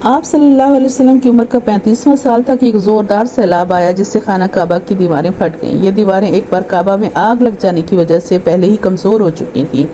آپ صلی اللہ علیہ وسلم کی عمر کا 35واں سال تک ایک زوردار سیلاب آیا جس سے خانہ کعبہ کی دیواریں پھٹ گئیں۔ یہ دیواریں ایک بار کعبہ میں آگ لگ جانے کی وجہ سے پہلے ہی کمزور ہو چکی تھیں۔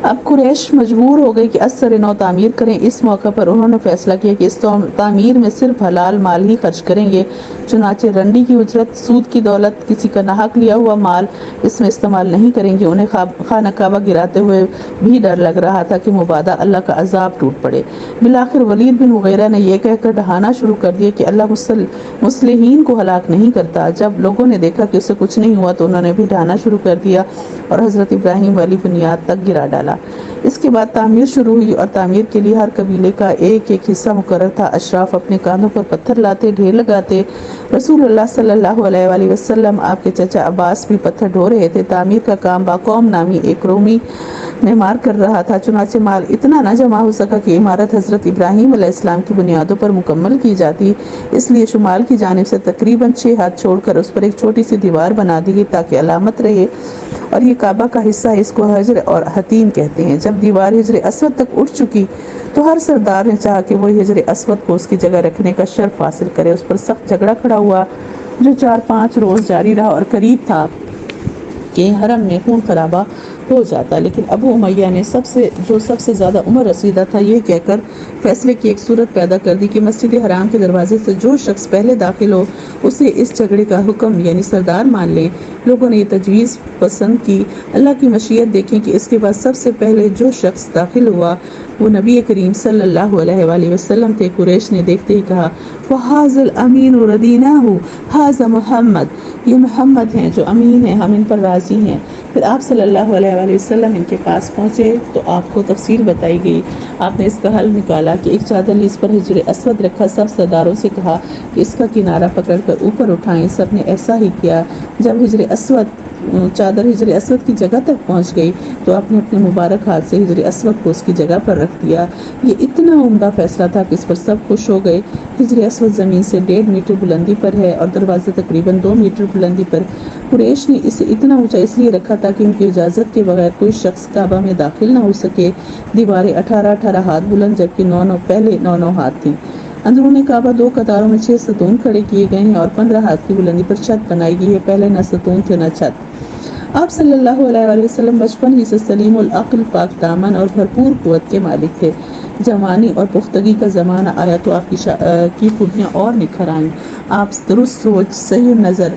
اب قریش مجبور ہو گئی کہ ازسر نو تعمیر کریں۔ اس موقع پر انہوں نے فیصلہ کیا کہ اس تعمیر میں صرف حلال مال ہی خرچ کریں گے۔ چنانچہ رنڈی کی اجرت، سود کی دولت، کسی کا ناحق لیا ہوا مال اس میں استعمال نہیں کریں گے۔ انہیں خانہ کعبہ گراتے ہوئے بھی ڈر لگ رہا تھا کہ مبادا اللہ کا عذاب ٹوٹ پڑے۔ بالآخر ولید بن مغیرہ نے یہ کہہ کر ڈھانا شروع کر دیا کہ اللہ مصلحین کو ہلاک نہیں کرتا۔ جب لوگوں نے دیکھا کہ اسے کچھ نہیں ہوا تو انہوں نے بھی ڈھانا شروع کر دیا اور حضرت ابراہیم والی بنیاد تک گرا ڈالا۔ اس کے بعد تعمیر شروع ہوئی اور تعمیر کے لیے ہر قبیلے کا ایک ایک حصہ مقرر تھا۔ اشراف اپنے کاندھوں پر پتھر لاتے، ڈھیر لگاتے۔ رسول اللہ صلی اللہ علیہ وآلہ وسلم، آپ کے چچا عباس بھی پتھر ڈھو رہے تھے۔ تعمیر کا کام باقوم نامی ایک رومی معمار کر رہا تھا۔ چنانچہ مال اتنا نہ جمع ہو سکا کہ عمارت حضرت ابراہیم علیہ السلام کی بنیادوں پر مکمل کی جاتی، اس لیے شمال کی جانب سے تقریباً 6 ہاتھ چھوڑ کر اس پر ایک چھوٹی سی دیوار بنا دی گئی تاکہ علامت رہے، اور یہ کعبہ کا حصہ ہے، اس کو حجر اور حتیم کہتے ہیں۔ جب دیوار حجر اسود تک اٹھ چکی تو ہر سردار نے چاہا کہ وہ حجر اسود کو اس کی جگہ رکھنے کا شرف حاصل کرے۔ اس پر سخت جھگڑا کھڑا ہوا جو 4-5 روز جاری رہا اور قریب تھا کہ حرم میں خون خرابہ ہو جاتا، لیکن ابو امیہ نے سب سے زیادہ عمر رسیدہ تھا یہ کہہ کر فیصلے کی ایک صورت پیدا کر دی کہ مسجد حرام کے دروازے سے جو شخص پہلے داخل ہو اسے اس جھگڑے کا حکم یعنی سردار مان لیں۔ لوگوں نے یہ تجویز پسند کی۔ اللہ کی مشیت دیکھیں کہ اس کے بعد سب سے پہلے جو شخص داخل ہوا وہ نبی کریم صلی اللہ علیہ وآلہ وسلم تھے۔ قریش نے دیکھتے ہی کہا وَهَذَا الْأَمِينُ رَضِينَاهُ هَذَا محمد، یہ محمد ہیں جو امین ہیں، ہم ان پر راضی ہیں۔ پھر آپ صلی اللہ علیہ وآلہ وسلم ان کے پاس پہنچے تو آپ کو تفصیل بتائی گئی۔ آپ نے اس کا حل نکالا کہ ایک چادر لی، اس پر حجر اسود رکھا، سب سرداروں سے کہا کہ اس کا کنارہ پکڑ کر اوپر اٹھائیں۔ سب نے ایسا ہی کیا۔ جب چادر حجر اسود کی جگہ تک پہنچ گئی تو آپ نے اپنے مبارک ہاتھ سے حجر اسود کو اس کی جگہ پر رکھ دیا۔ یہ اتنا عمدہ فیصلہ تھا کہ اس پر سب خوش ہو گئے۔ حجر اسود زمین سے 1.5 میٹر بلندی پر ہے اور دروازے تقریباً 2 میٹر بلندی پر۔ قریش نے اسے اتنا اونچا اس لیے رکھا تاکہ ان کی اجازت کے بغیر کوئی شخص کعبہ میں داخل نہ ہو سکے۔ دیواریں 18 ہاتھ بلند جبکہ 9 ہاتھ تھیں۔ اندرون کعبہ 2 قطاروں میں 6 ستون کھڑے کیے گئے ہیں اور 15 ہاتھ کی بلندی پر چھت بنائی گئی ہے۔ پہلے نہ ستون تھے نہ چھت۔ آپ صلی اللہ علیہ وآلہ وسلم بچپن ہی سے سلیم العقل، پاک دامن اور بھرپور قوت کے مالک تھے۔ جوانی اور پختگی کا زمانہ آیا تو آپ کی خوبیاں اور نکھر آئیں۔ آپ درست سوچ، صحیح نظر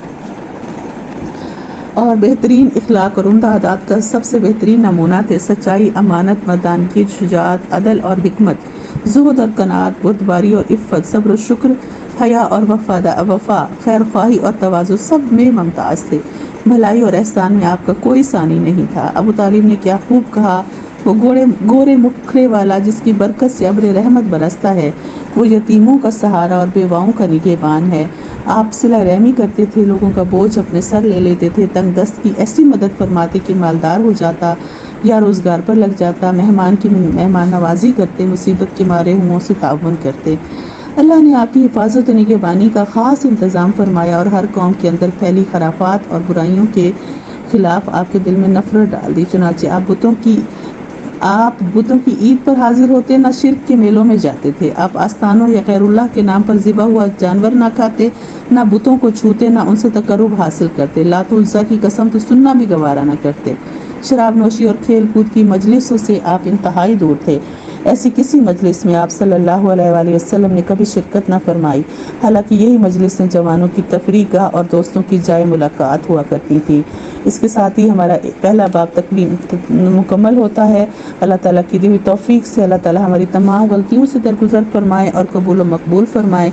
اور بہترین اخلاق اور عمدہ عادات کا سب سے بہترین نمونہ تھے۔ سچائی، امانت، مردانگی، شجاعت، عدل اور حکمت، زہد اور قناعت، بردباری اور عفت، صبر و شکر، حیا اور وفا، خیر خواہی اور تواضع سب میں ممتاز تھے۔ بھلائی اور احسان میں آپ کا کوئی ثانی نہیں تھا۔ ابو طالب نے کیا خوب کہا، وہ گورے مکھڑے والا جس کی برکت سے ابر رحمت برستا ہے، وہ یتیموں کا سہارا اور بیواؤں کا نگہبان ہے۔ آپ صلہ رحمی کرتے تھے، لوگوں کا بوجھ اپنے سر لے لیتے تھے، تنگ دست کی ایسی مدد فرماتے کہ مالدار ہو جاتا یا روزگار پر لگ جاتا، مہمان کی مہمان نوازی کرتے، مصیبت کے مارے ہوں سے تعاون کرتے۔ اللہ نے آپ کی حفاظت و نگہبانی کا خاص انتظام فرمایا اور ہر قوم کے اندر پھیلی خرافات اور برائیوں کے خلاف آپ کے دل میں نفرت ڈال دی۔ چنانچہ آپ بتوں کی عید پر حاضر ہوتے، نہ شرک کے میلوں میں جاتے تھے۔ آپ آستانوں یا غیر اللہ کے نام پر ذبح ہوا جانور نہ کھاتے، نہ بتوں کو چھوتے، نہ ان سے تقرب حاصل کرتے۔ لات و عزیٰ کی قسم تو سننا بھی گوارا نہ کرتے۔ شراب نوشی اور کھیل کود کی مجلسوں سے آپ انتہائی دور تھے۔ ایسی کسی مجلس میں آپ صلی اللہ علیہ وآلہ وسلم نے کبھی شرکت نہ فرمائی، حالانکہ یہی مجلسیں جوانوں کی تفریح گاہ اور دوستوں کی جائے ملاقات ہوا کرتی تھی۔ اس کے ساتھ ہی ہمارا پہلا باب مکمل ہوتا ہے۔ اللہ تعالیٰ کی دی ہوئی توفیق سے اللہ تعالیٰ ہماری تمام غلطیوں سے درگزر فرمائے اور قبول و مقبول فرمائے۔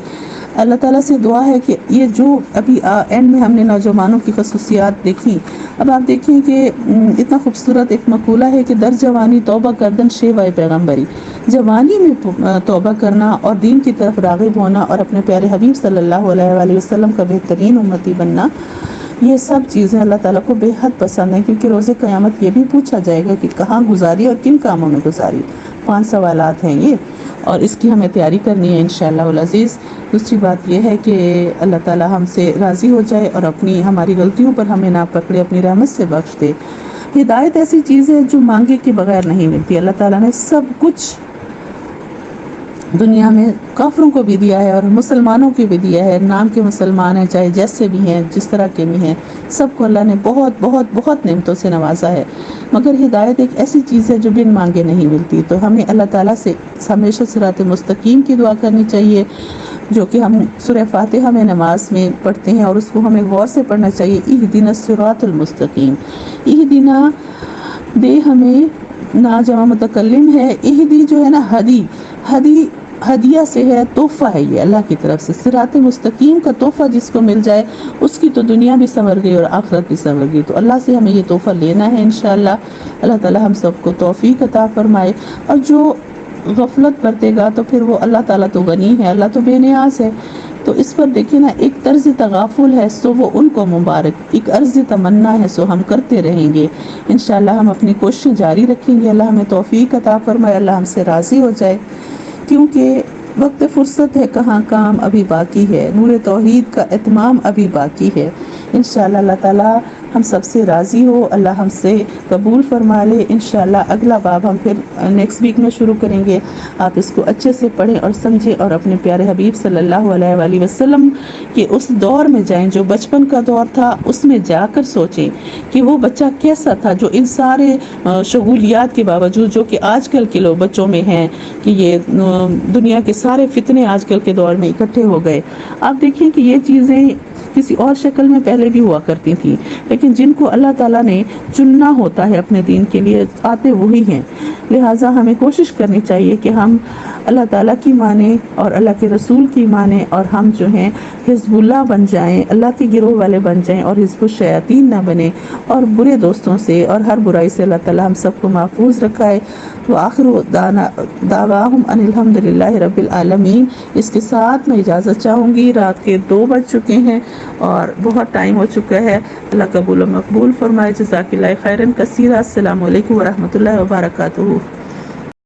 اللہ تعالیٰ سے دعا ہے کہ یہ جو ابھی اینڈ میں ہم نے نوجوانوں کی خصوصیات دیکھی، اب آپ دیکھیں کہ اتنا خوبصورت ایک مقولہ ہے کہ در جوانی توبہ کردن شیوہ پیغمبری، جوانی میں توبہ کرنا اور دین کی طرف راغب ہونا اور اپنے پیارے حبیب صلی اللہ علیہ وآلہ وسلم کا بہترین امتی بننا، یہ سب چیزیں اللہ تعالیٰ کو بے حد پسند ہیں، کیونکہ روز قیامت یہ بھی پوچھا جائے گا کہ کہاں گزاری اور کن کاموں میں گزاری۔ 5 سوالات ہیں یہ، اور اس کی ہمیں تیاری کرنی ہے انشاءاللہ العزیز۔ دوسری بات یہ ہے کہ اللہ تعالیٰ ہم سے راضی ہو جائے اور ہماری غلطیوں پر ہمیں نہ پکڑے، اپنی رحمت سے بخش دے۔ ہدایت ایسی چیز ہے جو مانگے کے بغیر نہیں ملتی۔ اللہ تعالیٰ نے سب کچھ دنیا میں کافروں کو بھی دیا ہے اور مسلمانوں کو بھی دیا ہے. نام کے مسلمان ہیں، چاہے جیسے بھی ہیں، جس طرح کے بھی ہیں، سب کو اللہ نے بہت بہت بہت نعمتوں سے نوازا ہے. مگر ہدایت ایک ایسی چیز ہے جو بن مانگے نہیں ملتی. تو ہمیں اللہ تعالیٰ سے ہمیشہ صراط مستقیم کی دعا کرنی چاہیے، جو کہ ہم سورہ فاتحہ میں نماز میں پڑھتے ہیں، اور اس کو ہمیں غور سے پڑھنا چاہیے. اہدنا الصراط المستقیم. اہدنا دے ہمیں نا جمع متکلم ہے. اہدی جو ہے نا، ہدی ہدیہ سے ہے، تحفہ ہے یہ اللہ کی طرف سے. صراط مستقیم کا تحفہ جس کو مل جائے اس کی تو دنیا بھی سنور گئی اور آخرت بھی سنور گئی. تو اللہ سے ہمیں یہ تحفہ لینا ہے انشاءاللہ. اللہ تعالی ہم سب کو توفیق عطا فرمائے. اور جو غفلت برتے گا تو پھر وہ اللہ تعالیٰ تو غنی ہے، اللہ تو بے نیاز ہے. تو اس پر دیکھیں نا، ایک طرز تغافل ہے سو وہ ان کو مبارک، ایک عرض تمنا ہے سو ہم کرتے رہیں گے. انشاءاللہ ہم اپنی کوششیں جاری رکھیں گے. اللہ ہمیں توفیق عطا فرمائے، اللہ ہم سے راضی ہو جائے. کیونکہ وقت فرصت ہے کہاں، کام ابھی باقی ہے، نور توحید کا اتمام ابھی باقی ہے. انشاءاللہ اللہ تعالیٰ ہم سب سے راضی ہو، اللہ ہم سے قبول فرما لے. انشاءاللہ اگلا باب ہم پھر نیکسٹ ویک میں شروع کریں گے. آپ اس کو اچھے سے پڑھیں اور سمجھیں، اور اپنے پیارے حبیب صلی اللہ علیہ وآلہ وسلم کہ اس دور میں جائیں جو بچپن کا دور تھا، اس میں جا کر سوچیں کہ وہ بچہ کیسا تھا جو ان سارے شغولیات کے باوجود، جو کہ آج کل کے لوگ بچوں میں ہیں کہ یہ دنیا کے سارے فتنے آج کل کے دور میں اکٹھے ہو گئے. آپ دیکھیں کہ یہ چیزیں کسی اور شکل میں پہلے بھی ہوا کرتی تھی، لیکن جن کو اللہ تعالیٰ نے چننا ہوتا ہے اپنے دین کے لیے، آتے وہی ہیں. لہٰذا ہمیں کوشش کرنی چاہیے کہ ہم اللہ تعالیٰ کی مانیں اور اللہ کے رسول کی مانیں، اور ہم جو ہیں حزب اللہ بن جائیں، اللہ کے گروہ والے بن جائیں، اور حزب الشیاطین نہ بنیں، اور برے دوستوں سے اور ہر برائی سے اللہ تعالیٰ ہم سب کو محفوظ رکھائے. وآخر دعواہم ان الحمدللہ رب العالمین. اس کے ساتھ میں اجازت چاہوں گی. رات کے 2 بج چکے ہیں اور بہت ٹائم ہو چکا ہے. اللہ قبول و مقبول فرمائے. جزاک اللہ خیرا کثیرا. السلام علیکم ورحمۃ اللہ وبرکاتہ.